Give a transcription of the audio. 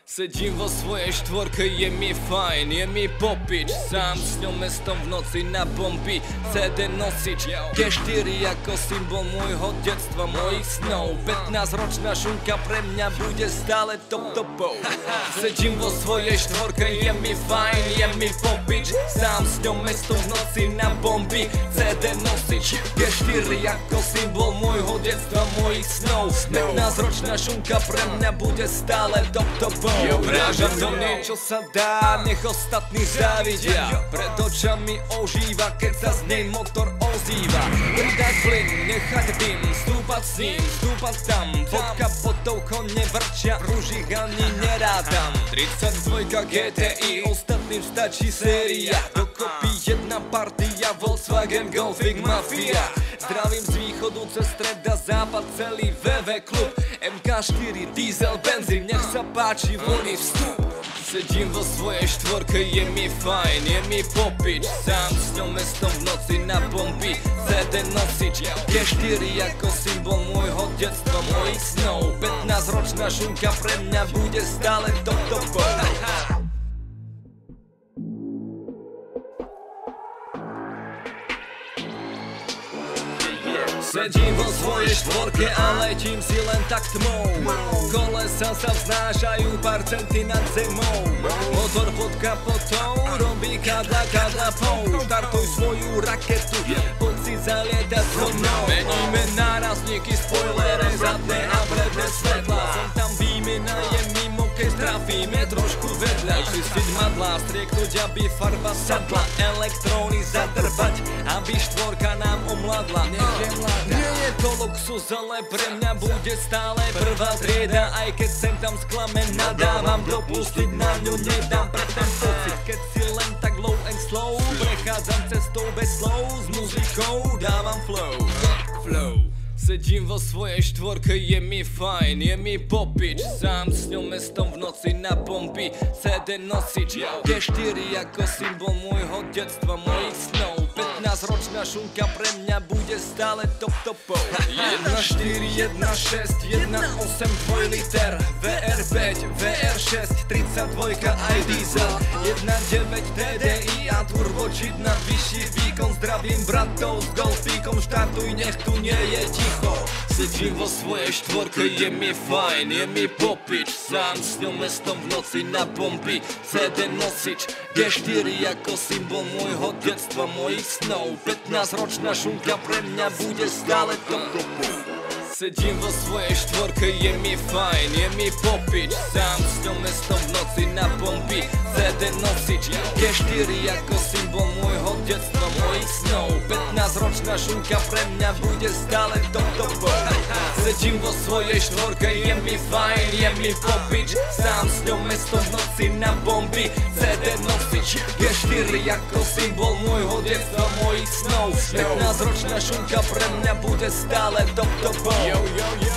Sedím vo svojej štvorke, je mi fajn, je mi popič. Sám s ňou mestom v noci na bomby, CD nosič G4 ako symbol môjho detstva, mojich snov. 15-ročná šunka pre mňa bude stále top-topou. Sedím vo svojej štvorke, je mi fajn, je mi popič. Sám s ňou mestom v noci na bomby, CD nosič G4 ako symbol môjho detstva, mojich snov. 15-ročná šunka pre mňa bude stále top-topou. Vrážam to niečo sa dá, nech ostatní závidia. Pred očami ožíva, keď sa z nej motor ozýva. Dať plyn, nechať dym, stúpať s ním, stúpať tam. Pod kapotou kone vrčia, už ich ani nerádam. 32 GTI, ostatným stačí séria. Dokopy jedna partia, Volkswagen Golfik Mafia. Zdravím z východu cez streda západ, celý VV klub. MK4, diesel, benzín, nech sa páči, voľný vstup. Sedím vo svojej štvorke, je mi fajn, je mi popič. Sám s ňou mestom v noci na bomby, CD nosič G4 ako symbol môjho detstva, mojich snov. 15-ročná šunka pre mňa bude stále top-topou. Sedím vo svojej štvorke a letím si len tak tmou. Kolesa sa vznášajú pár centy nad zemou. Motor pod kapotou robí kadla pou. Štartuj svoju raketu, poď si zalietať so mnou. Meníme nárazníky, spoilere, zadné a predné svetla. Som tam výmena, je mimo, keď trafíme trošku vedľa. Čistiť madlá, strieknúť, aby farba sadla. Elektróny zadrbať, aby štvorka nám omladla. Nech je mladá. Nie je to luxus, ale pre mňa bude stále prvá trieda. Aj keď sem tam sklame, nadávam, dopustiť na ňu nedám. Pre ten pocit, keď si len tak low and slow, prechádzam cestou bez slov, s muzikou dávam flow. Sedím vo svojej štvorke, je mi fajn, je mi popič. Sám s ňou mestom v noci na bomby, CD nosič G4 ako symbol môjho detstva, mojich snov. 15-ročná šunka pre mňa bude stále top-topou. 1.4, 1.6, 1.8, 2 liter VR5, VR6, 32 aj diesel 1.9 TDI a turbočip na vyšší výkon. Zdravím bratov s golfíkom, štartuj, nech tu nie je ticho. Sedím vo svojej štvorke, je mi fajn, je mi popič. Sám s ňou mestom v noci na bomby, CD nosič G4 ako symbol môjho detstva, mojich snov. 15-ročná šunka pre mňa bude stále top-topou. Sedím vo svojej štvorke, je mi fajn, je mi popič. Sám s ňou mestom v noci na bomby, CD nosič G4 ako symbol môjho detstva, mojich snov. 15-ročná šunka pre mňa bude stále top-topou. Sedím vo svojej štvorke, je mi fajn, je mi popič. Sám s ňou mestom v noci na bomby, CD nosič G4 ako symbol môjho detstva, mojich snov. 15-ročná šunka pre mňa bude stále top-topou. Yo, yo, yo.